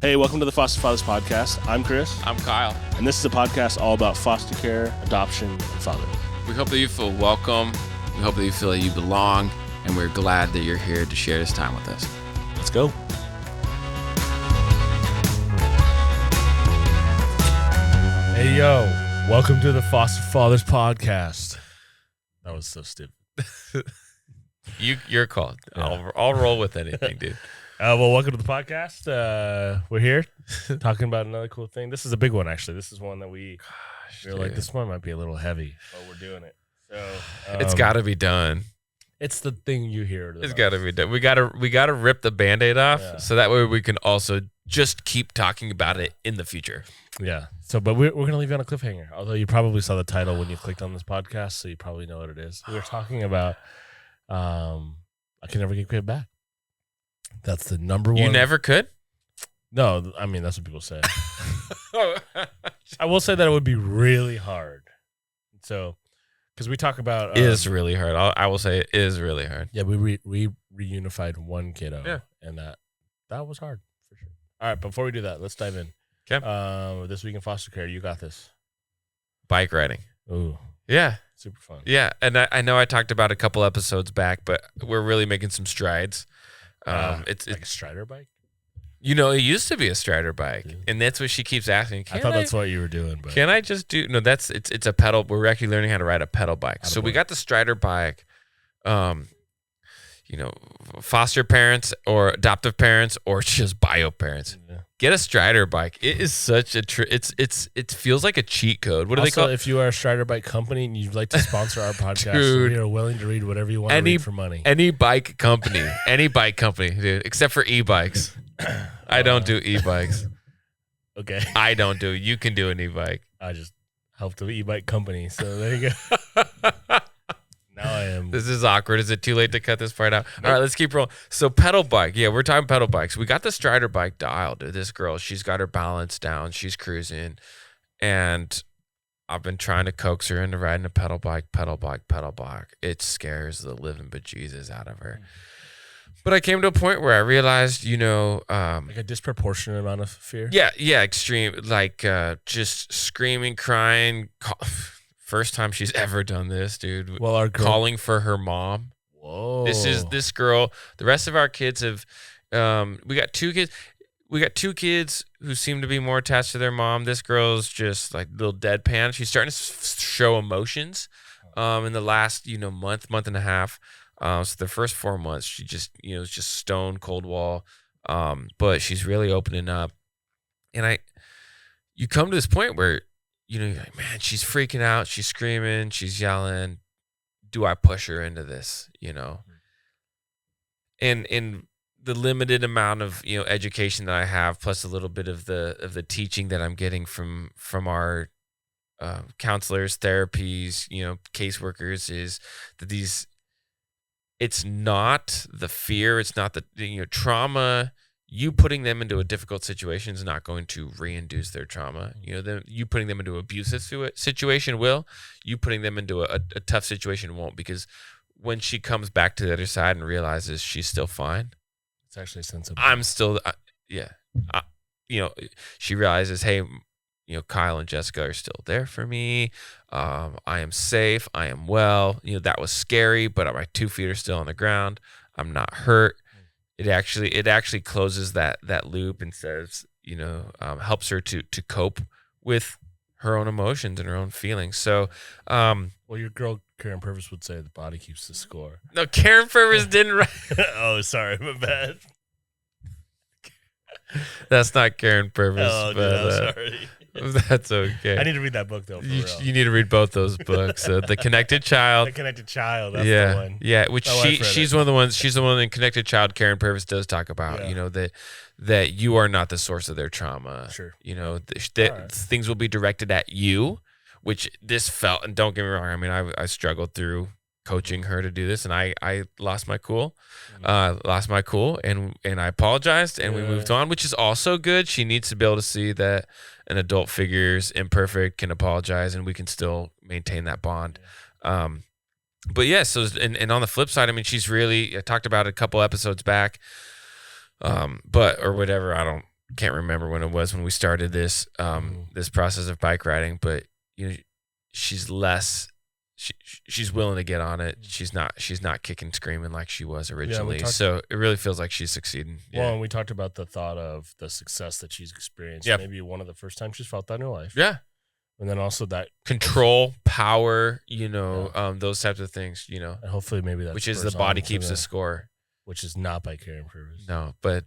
Hey, welcome to the Foster Fathers Podcast. I'm Chris. I'm Kyle. And this is a podcast all about foster care, adoption, and fatherhood. We hope that you feel welcome. We hope that you feel that you belong. And we're glad that you're here to share this time with us. Let's go. Hey, yo. Welcome to the Foster Fathers Podcast. That was so stupid. You're called. Yeah. I'll roll with anything, dude. Well, welcome to the podcast. We're here talking about another cool thing. This is a big one, actually. This is one that we're like, this one might be a little heavy, but we're doing it. So It's got to be done. It's the thing you hear. It's got to be done. We gotta rip the Band-Aid off, so that way we can also just keep talking about it in the future. Yeah. So, but we're gonna leave you on a cliffhanger. Although you probably saw the title when you clicked on this podcast, so you probably know what it is. We were talking about I can never get Quit back. That's the number one. You never could? No, I mean that's what people say. I will say that it would be really hard. So, because we talk about it is really hard. I will say it is really hard. Yeah, we reunified one kiddo, and that was hard for sure. All right, before we do that, let's dive in. Okay. This week in foster care, you got this. Bike riding. Ooh, yeah, super fun. Yeah, and I know I talked about a couple episodes back, but we're really making some strides. It's like a Strider bike. You know, it used to be a Strider bike, and that's what she keeps asking. I thought that's what you were doing, but can I just do? No, it's a pedal. We're actually learning how to ride a pedal bike. So we got the Strider bike. You know, foster parents or adoptive parents or just bio parents. Yeah. Get a Strider bike. It is such a it feels like a cheat code. What do they call it? If you are a Strider bike company and you'd like to sponsor our podcast, dude, we are willing to read whatever you want to read for money. Any bike company, dude, except for e-bikes. I don't do e-bikes. Okay. I don't do. You can do an e-bike. I just helped the e-bike company, so there you go. Now I am. This is awkward. Is it too late to cut this part out? Nope. All right, let's keep rolling. So pedal bike. Yeah, we're talking pedal bikes. We got the Strider bike dialed. This girl, she's got her balance down. She's cruising. And I've been trying to coax her into riding a pedal bike. It scares the living bejesus out of her. But I came to a point where I realized, like a disproportionate amount of fear. Yeah, extreme. Like just screaming, crying. First time she's ever done this, dude. Well, calling for her mom. Whoa. This girl. The rest of our kids have. We got two kids. We got two kids who seem to be more attached to their mom. This girl's just like little deadpan. She's starting to show emotions. In the last month and a half. So the first 4 months, she just is just stone cold wall. But she's really opening up, and you come to this point where. You're like, man, she's freaking out. She's screaming. She's yelling. Do I push her into this? And in the limited amount of education that I have, plus a little bit of the teaching that I'm getting from our counselors, therapies, caseworkers, is that it's not the fear. It's not the trauma. You putting them into a difficult situation is not going to reinduce their trauma. You putting them into an abusive situation will. You putting them into a tough situation won't, because when she comes back to the other side and realizes she's still fine, it's actually sensible. I'm still, she realizes, hey, Kyle and Jessica are still there for me. I am safe. I am well. That was scary, but my 2 feet are still on the ground. I'm not hurt. It actually closes that loop and says, helps her to cope with her own emotions and her own feelings. So, well, your girl Karen Purvis would say the body keeps the score. No, Karen Purvis didn't write. Oh, sorry, my bad. That's not Karen Purvis. Oh, but, I'm sorry. That's okay. I need to read that book though. You need to read both those books. The Connected Child. The Connected Child. That's the one. Yeah. Which she's one of the ones. She's the one in Connected Child. Karen Purvis does talk about. That you are not the source of their trauma. Sure. Things will be directed at you, which this felt. And don't get me wrong. I mean, I struggled through coaching her to do this, and I lost my cool. And I apologized, and we moved on, which is also good. She needs to be able to see that an adult figure is imperfect, can apologize, and we can still maintain that bond. But yeah, so and on the flip side, I mean, she's really, I talked about it a couple episodes back, or whatever. I don't can't remember when it was when we started this this process of bike riding, but she's less. She's willing to get on it. She's not kicking, screaming like she was originally. So it really feels like she's succeeding. Well, and we talked about the thought of the success that she's experienced. Yep. Maybe one of the first times she's felt that in her life. Yeah. And then also that control, power, those types of things, And hopefully maybe that's which is the body keeps the score. Which is not by caring for us. No, but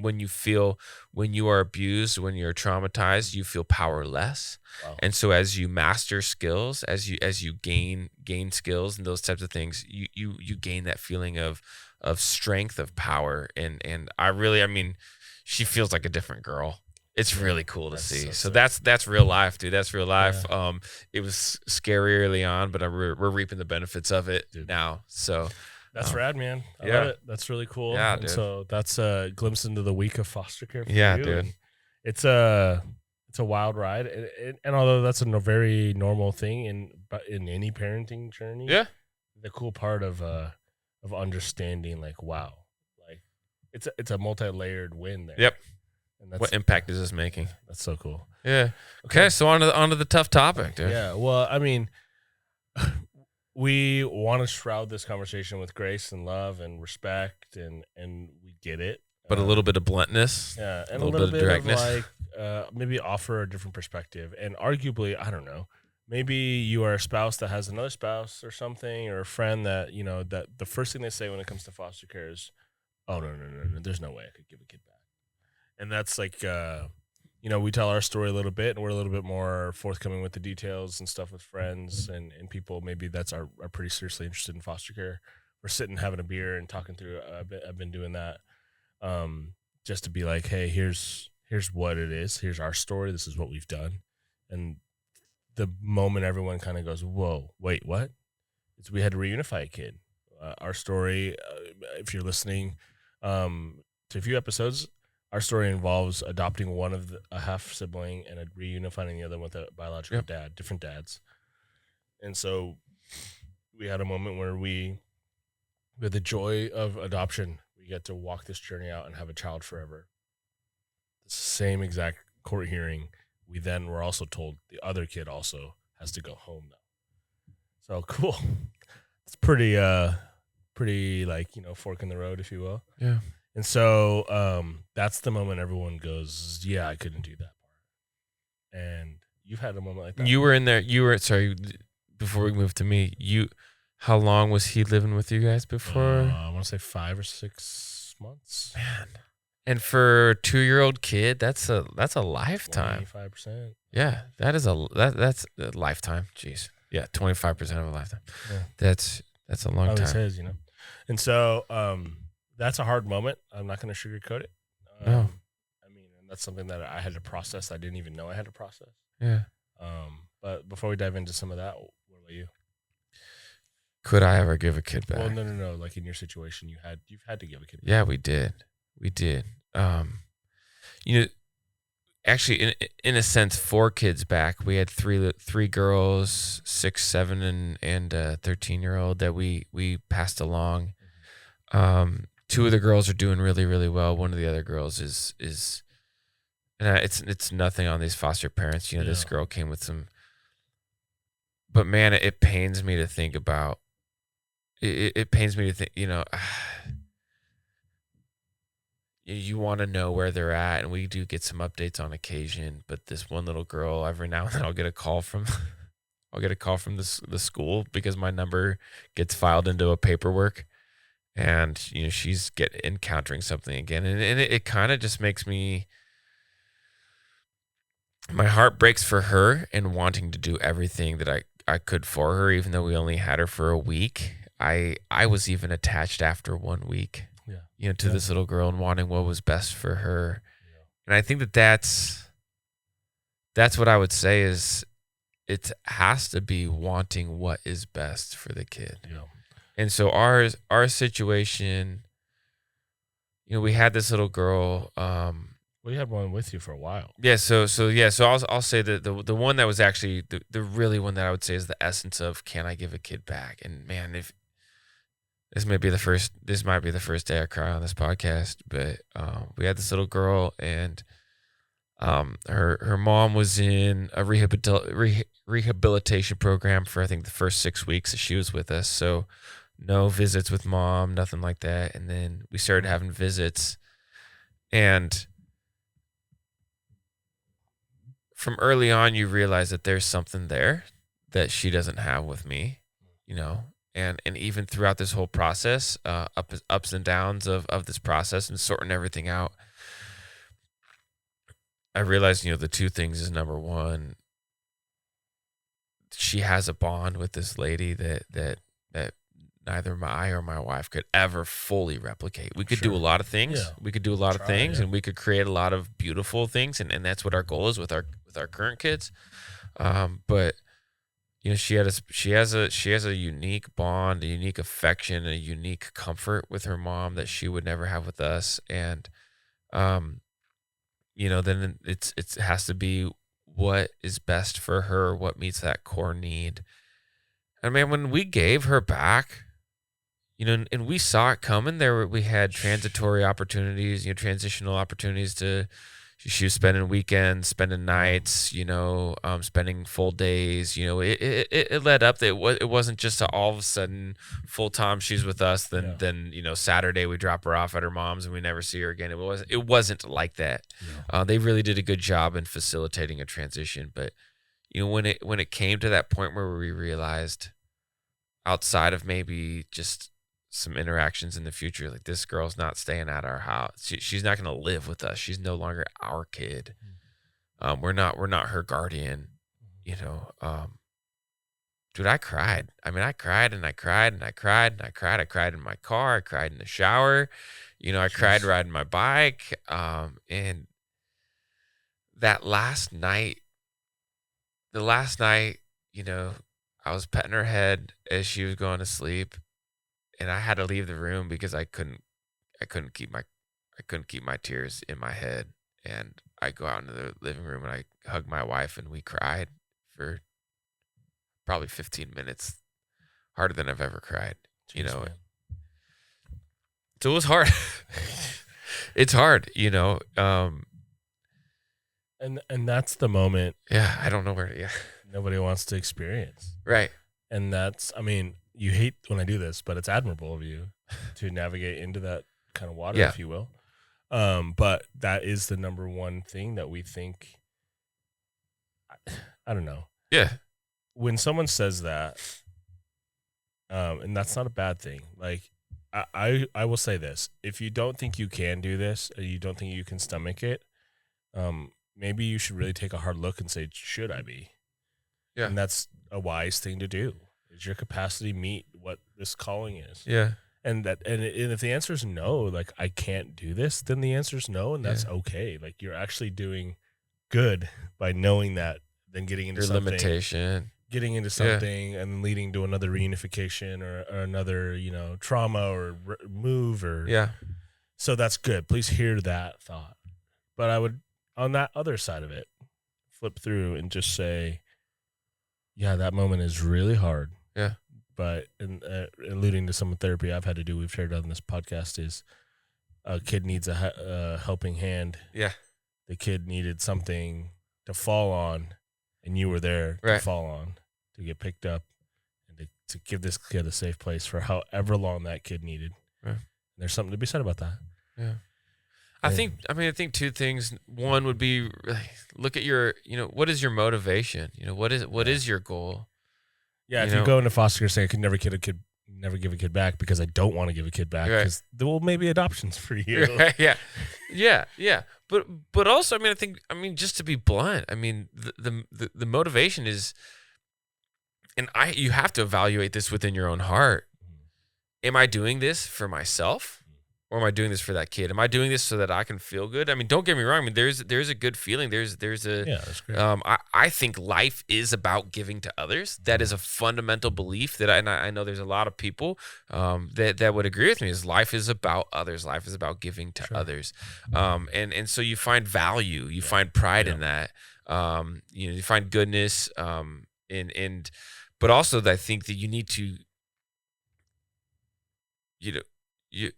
when you are abused, when you're traumatized, you feel powerless. Wow. And so as you master skills, as you gain skills and those types of things, you gain that feeling of strength, of power, and I mean, she feels like a different girl. It's really cool to see. So that's real life, dude. That's real life. Yeah. It was scary early on, but we're reaping the benefits of it now. So. That's rad, man. I love it. That's really cool. Yeah, and dude. So that's a glimpse into the week of foster care for you. Dude. And it's a wild ride, and although that's a very normal thing in any parenting journey, the cool part of understanding, like, wow, like it's a multi-layered win there. Yep. And what impact is this making? That's so cool. Yeah. Okay, so on to the tough topic, dude. Yeah. Well, I mean. We want to shroud this conversation with grace and love and respect, and we get it. But a little bit of bluntness. Yeah, and a little bit of directness. Maybe offer a different perspective. And arguably, I don't know, maybe you are a spouse that has another spouse or something, or a friend that, that the first thing they say when it comes to foster care is, oh, no, there's no way I could give a kid back. And that's like... we tell our story a little bit, and we're a little bit more forthcoming with the details and stuff with friends and people maybe that's are pretty seriously interested in foster care. We're sitting having a beer and talking through I've been doing that just to be like, hey, here's what it is. Here's our story. This is what we've done. And the moment everyone kind of goes, whoa, wait, what? It's we had to reunify a kid. Our story, if you're listening to a few episodes, our story involves adopting one of a half sibling and reunifying the other with a biological dad, different dads. And so we had a moment where with the joy of adoption, we get to walk this journey out and have a child forever. The same exact court hearing, we then were also told the other kid also has to go home now. So cool. It's pretty like, fork in the road, if you will. Yeah. And so that's the moment everyone goes, yeah, I couldn't do that part. And you've had a moment like that. You were in there. Sorry, before we move to me, how long was he living with you guys before? I want to say 5 or 6 months. Man. And for a 2-year-old kid, that's a lifetime. 25%. Yeah, that's a lifetime. Jeez. Yeah, 25% of a lifetime. Yeah. That's a long time. It says, And so that's a hard moment. I'm not going to sugarcoat it. No. I mean, and that's something that I had to process. I didn't even know I had to process. Yeah. But before we dive into some of that, what about you? Could I ever give a kid back? Well, no. Like in your situation, you've had to give a kid back. Yeah, we did. Actually, in a sense, 4 kids back. We had three girls, 6, 7, and a 13-year-old that we passed along. 2 of the girls are doing really, really well. One of the other girls is and it's nothing on these foster parents. This girl came with some, but man, it pains me to think about. It pains me to think, you want to know where they're at, and we do get some updates on occasion. But this one little girl, every now and then, I'll get a call from the school because my number gets filed into a paperwork. And, she's encountering something again. And it kind of just makes my heart breaks for her and wanting to do everything that I could for her, even though we only had her for a week. I was even attached after 1 week, to this little girl and wanting what was best for her. Yeah. And I think that's what I would say is it has to be wanting what is best for the kid. Yeah. And so our situation, we had this little girl. We had one with you for a while. Yeah. So I'll say that the one that was actually the really one that I would say is the essence of can I give a kid back? And man, if This might be the first day I cry on this podcast, but we had this little girl, and her mom was in a rehabilitation program for I think the first 6 weeks that she was with us. So no visits with mom, nothing like that. And then we started having visits, and from early on, you realize that there's something there that she doesn't have with me, you know. And even throughout this whole process, ups and downs of this process and sorting everything out, I realized, the two things is, number one, she has a bond with this lady that neither I or my wife could ever fully replicate. We could do a Sure. lot of things. Yeah. We could do a lot of Try, things, yeah. and we could create a lot of beautiful things, and that's what our goal is with our current kids. But she has a unique bond, a unique affection, a unique comfort with her mom that she would never have with us. And then it has to be what is best for her, what meets that core need. I mean, when we gave her back, and we saw it coming, we had transitory opportunities, transitional opportunities she was spending weekends, spending nights, spending full days. It led up that it wasn't just all of a sudden full time she's with us. Then Saturday we drop her off at her mom's and we never see her again. It wasn't like that. No. They really did a good job in facilitating a transition. But when it came to that point where we realized, outside of maybe just some interactions in the future, like, this girl's not staying at our house. She's not going to live with us. She's no longer our kid. We're not her guardian. Dude, I cried. I mean, I cried and I cried and I cried and I cried. I cried in my car. I cried in the shower. I cried riding my bike. And that last night, I was petting her head as she was going to sleep, and I had to leave the room because I couldn't keep my tears in my head. And I go out into the living room and I hug my wife, and we cried for probably 15 minutes, harder than I've ever cried. Jeez, man. So it was hard. It's hard, And that's the moment. Yeah, I don't know where. Yeah, nobody wants to experience. Right. And that's, I mean, you hate when I do this, but it's admirable of you to navigate into that kind of water, if you will. But that is the number one thing that we think. I don't know. Yeah. When someone says that, and that's not a bad thing. Like, I will say this: if you don't think you can do this, or you don't think you can stomach it, maybe you should really take a hard look and say, should I be? Yeah. And that's a wise thing to do. Is your capacity meet what this calling is? Yeah. And if the answer is no, like, I can't do this, then the answer is no, and that's okay. Like, you're actually doing good by knowing that, then getting into your limitation, and leading to another reunification or another, trauma or move or So that's good. Please hear that thought. But I would, on that other side of it, flip through and just say, yeah, that moment is really hard. Yeah. But alluding to some therapy I've had to do, we've shared on this podcast, is a kid needs a helping hand. Yeah. The kid needed something to fall on, and you were there to fall on, to get picked up, and to give this kid a safe place for however long that kid needed. Yeah. There's something to be said about that. Yeah. I think two things. One would be, look at your, what is your motivation? What is your goal? Yeah, if you go into foster care saying I could never give a kid back because I don't want to give a kid back, because there will maybe adoptions for you. Yeah. But also, just to be blunt, the motivation is, and you have to evaluate this within your own heart. Am I doing this for myself? Or am I doing this for that kid? Am I doing this so that I can feel good? Don't get me wrong. There's a good feeling. There's a, that's great. I think life is about giving to others. That is a fundamental belief that I know there's a lot of people that would agree with me. Is life is about others. Life is about giving to others. And so you find value, you find pride in that. You find goodness. But also I think that you need to you know, you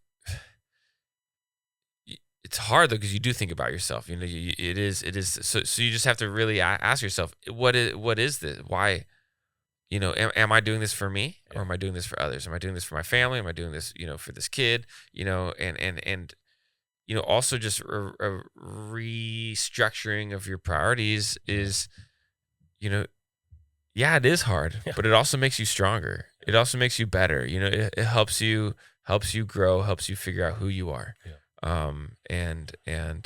it's hard though, because you do think about yourself. It is. So you just have to really ask yourself, what is this? Why? Am I doing this for me, or am I doing this for others? Am I doing this for my family? Am I doing this, for this kid? And also just a restructuring of your priorities is, yeah, it is hard, but it also makes you stronger. It also makes you better. It helps you grow, helps you figure out who you are. Yeah. And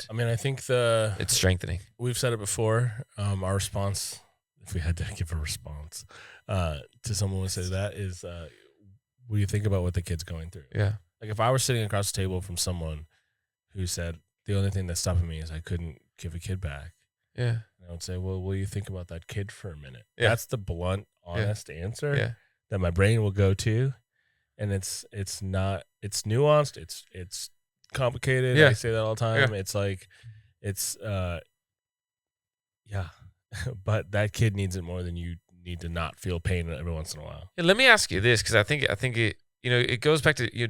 I mean, I think it's strengthening. We've said it before. Our response, if we had to give a response to someone would say that is, will you think about what the kid's going through? Yeah. Like if I were sitting across the table from someone who said the only thing that's stopping me is I couldn't give a kid back. Yeah. I would say, well, will you think about that kid for a minute? Yeah. That's the blunt, honest answer Yeah. that my brain will go to. And it's nuanced. It's complicated. Yeah. I say that all the time. Yeah. It's like, but that kid needs it more than you need to not feel pain every once in a while. Yeah, let me ask you this, because I think it, it goes back to you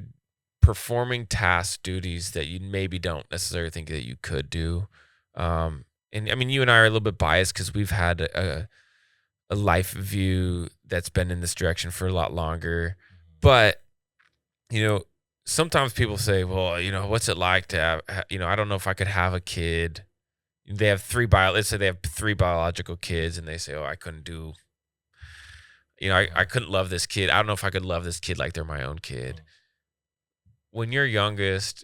performing tasks, duties that you maybe don't necessarily think that you could do. And I mean, you and I are a little bit biased because we've had a life view that's been in this direction for a lot longer. But, sometimes people say, well, what's it like to have, I don't know if I could have a kid. They have let's say they have 3 biological kids, and they say, oh, I couldn't do, I couldn't love this kid. I don't know if I could love this kid like they're my own kid. When your youngest,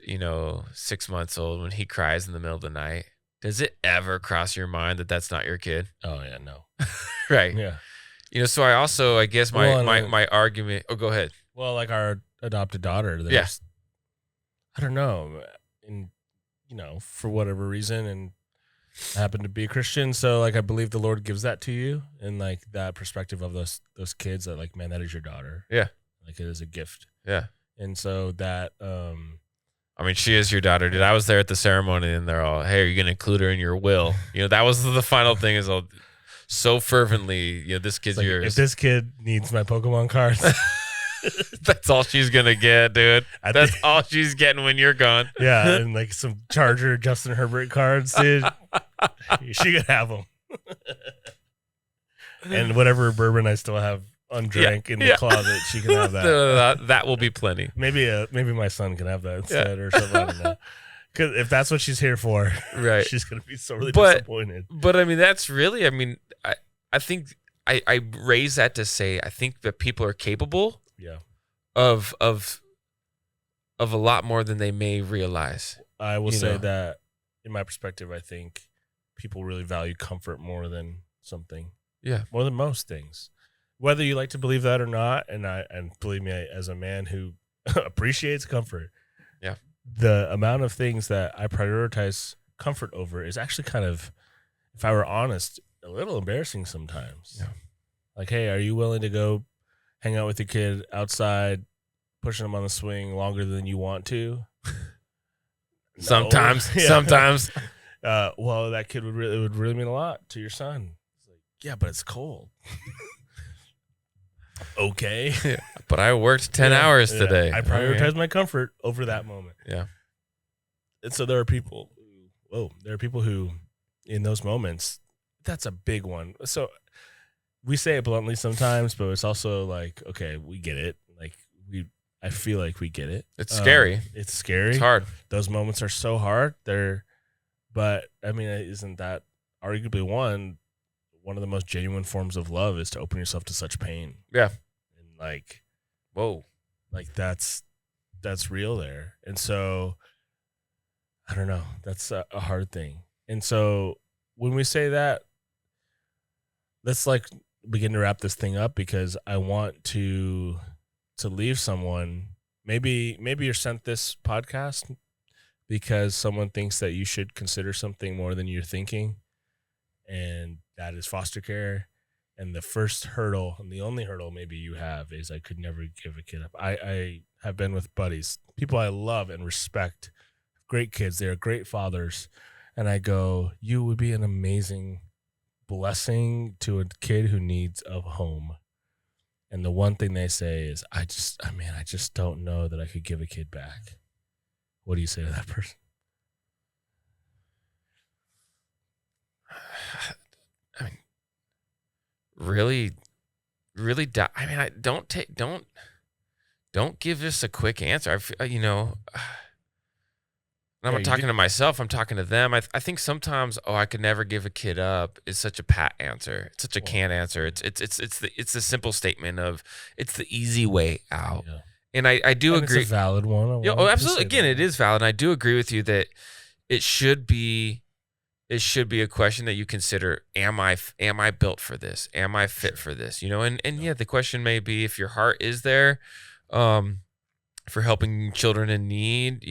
6 months old, when he cries in the middle of the night, does it ever cross your mind that that's not your kid? Oh yeah, no. Right. Yeah. So I guess my argument. Oh, go ahead. Well, like our adopted daughter, I don't know, and for whatever reason, and I happen to be a Christian, so like I believe the Lord gives that to you, and like that perspective of those kids that like, man, that is your daughter. Yeah. Like it is a gift. Yeah. And so that I mean, she is your daughter, dude. I was there at the ceremony, and they're all, hey, are you gonna include her in your will? That was the final thing, is all so fervently, this kid's like, yours. if this kid needs my Pokemon cards, that's all she's gonna get, dude. That's all she's getting when you're gone. Yeah, and like some Charger Justin Herbert cards, dude. She could have them. And whatever bourbon I still have undrank in the closet, she can have that. That will be plenty. Maybe my son can have that instead or something. I don't know. Because if that's what she's here for, right, she's gonna be sorely disappointed. But I mean, that's really. I mean, I think I raise that to say I think that people are capable. Yeah. Of a lot more than they may realize. I will say that, in my perspective, I think people really value comfort more than something. Yeah. More than most things. Whether you like to believe that or not, and believe me, as a man who appreciates comfort, yeah, the amount of things that I prioritize comfort over is actually kind of, if I were honest, a little embarrassing sometimes. Yeah. Like, hey, are you willing to go hang out with your kid outside, pushing him on the swing longer than you want to? Sometimes. Sometimes. Well, that kid would really mean a lot to your son. It's like, yeah, but it's cold. Okay. Yeah, but I worked 10 hours today. I prioritize my comfort over that moment. Yeah. And so there are people who, in those moments, that's a big one. So we say it bluntly sometimes, but it's also like, okay, we get it. Like I feel like we get it. It's scary. It's scary. It's hard. Those moments are so hard. But I mean, isn't that arguably one of the most genuine forms of love is to open yourself to such pain? Yeah. And like, whoa, like that's real there. And so I don't know. That's a hard thing. And so when we say that, let's like begin to wrap this thing up, because I want to leave someone. Maybe you're sent this podcast because someone thinks that you should consider something more than you're thinking, and that is foster care. And the first hurdle, and the only hurdle maybe you have, is I could never give a kid up. I have been with buddies, people I love and respect, great kids. They are great fathers. And I go, you would be an amazing blessing to a kid who needs a home. and the one thing they say is, I just don't know that I could give a kid back. What do you say to that person? I mean, really, really, don't give us a quick answer. I'm not talking to myself. I'm talking to them. I think sometimes, I could never give a kid up is such a pat answer. It's such a canned answer. It's the simple statement of it's the easy way out. Yeah. And I do agree. It's a valid one. Absolutely. Again, it is valid. And I do agree with you that it should be a question that you consider, am I built for this? Am I fit for this? And the question may be, if your heart is there, for helping children in need,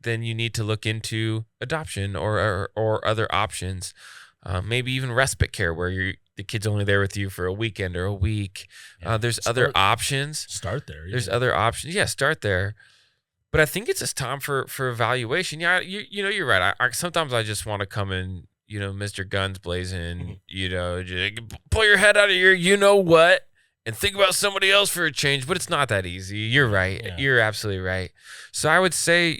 then you need to look into adoption or other options. Maybe even respite care where the kid's only there with you for a weekend or a week. There's other options. Start there. Yeah. There's other options. Yeah, start there. But I think it's just time for evaluation. Yeah, you're right. I sometimes I just want to come in, Mr. Guns blazing, just pull your head out of your what, and think about somebody else for a change. But it's not that easy. You're right. Yeah. You're absolutely right. So I would say,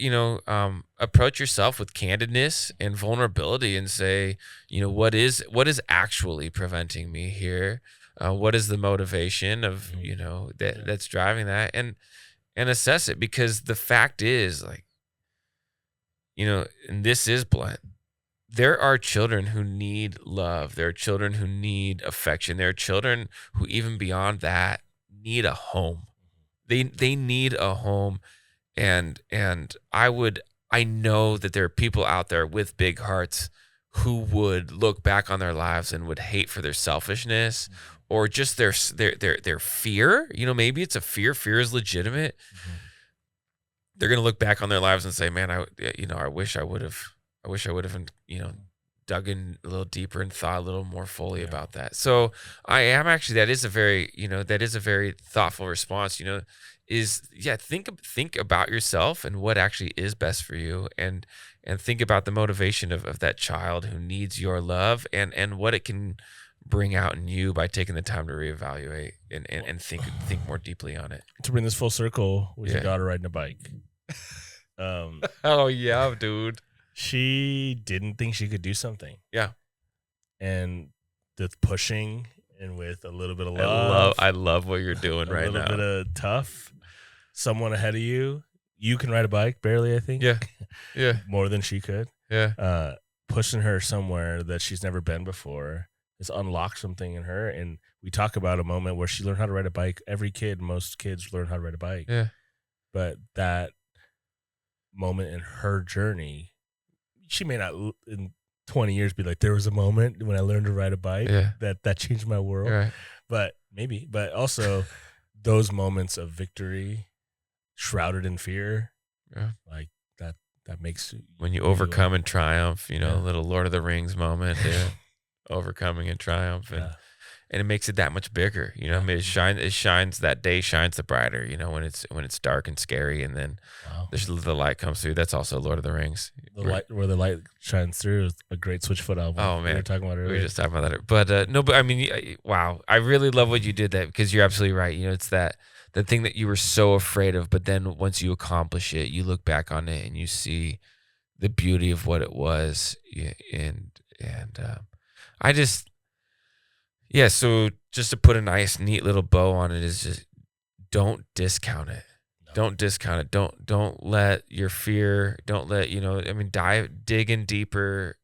approach yourself with candidness and vulnerability and say, what is actually preventing me here? What is the motivation of, that's driving that? And assess it, because the fact is, and this is blunt, there are children who need love. There are children who need affection. There are children who, even beyond that, need a home. They need a home. And I know that there are people out there with big hearts who would look back on their lives and would hate for their selfishness or just their fear. Maybe it's a fear. Fear is legitimate. Mm-hmm. They're going to look back on their lives and say, man, I wish I would have, dug in a little deeper and thought a little more fully about that. So I am actually, that is a very thoughtful response, think about yourself and what actually is best for you, and think about the motivation of that child who needs your love and what it can bring out in you by taking the time to reevaluate and think more deeply on it. To bring this full circle, was your daughter riding a bike? Oh yeah, dude. She didn't think she could do something. Yeah. And the pushing and with a little bit of love. I love what you're doing right now. A little bit of tough. Someone ahead of you. You can ride a bike, barely, I think. Yeah. Yeah. More than she could. Yeah. Pushing her somewhere that she's never been before has unlocked something in her. And we talk about a moment where she learned how to ride a bike. Most kids learn how to ride a bike. Yeah. But that moment in her journey, she may not in 20 years be like, there was a moment when I learned to ride a bike that changed my world. Right. But maybe, but also those moments of victory shrouded in fear, like that makes when you overcome and triumph, a little Lord of the Rings moment, overcoming and triumph, and it makes it that much bigger. I mean, it shines that day shines the brighter. When it's dark and scary, and then the light comes through. That's also Lord of the Rings. Where the light shines through is a great Switchfoot album. Oh man, we were talking about it earlier. We were just talking about that. But no, but I mean, wow, I really love what you did that, because you're absolutely right. It's that the thing that you were so afraid of, but then once you accomplish it, you look back on it and you see the beauty of what it was, and I just. Yeah, so just to put a nice, neat little bow on it is just don't discount it. No. Don't discount it. Don't let your fear, dig in deeper,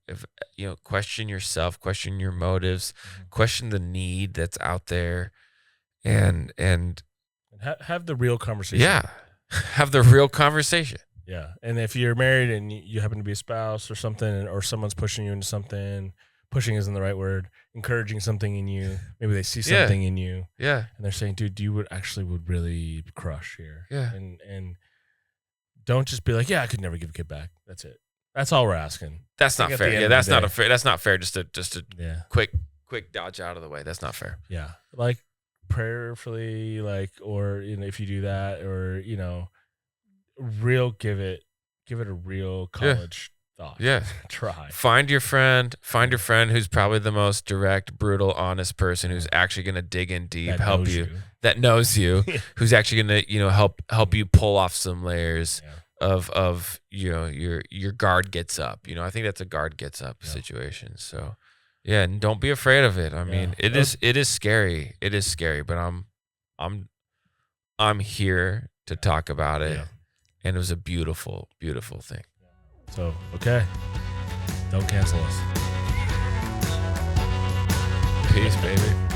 question yourself, question your motives, question the need that's out there, and have the real conversation. Yeah, have the real conversation. Yeah, and if you're married and you happen to be a spouse or something, or someone's pushing you into something, pushing isn't the right word, encouraging something in you. Maybe they see something in you. Yeah. And they're saying, dude, you would really crush here. Yeah. And don't just be like, yeah, I could never give a kid back. That's it. That's all we're asking. That's not fair. Yeah, that's not fair just to quick dodge out of the way. That's not fair. Yeah. Like prayerfully, or if you do that, or give it a real college Oh, Yeah. try. Find your friend who's probably the most direct, brutal, honest person who's actually going to dig in deep, That help knows you, that knows you, who's actually going to, help you pull off some layers of your guard gets up. I think that's a guard gets up situation. So yeah, and don't be afraid of it. I mean, it is scary. It is scary, but I'm here to talk about it. Yeah. And it was a beautiful, beautiful thing. So, okay. Don't cancel us. Peace, baby.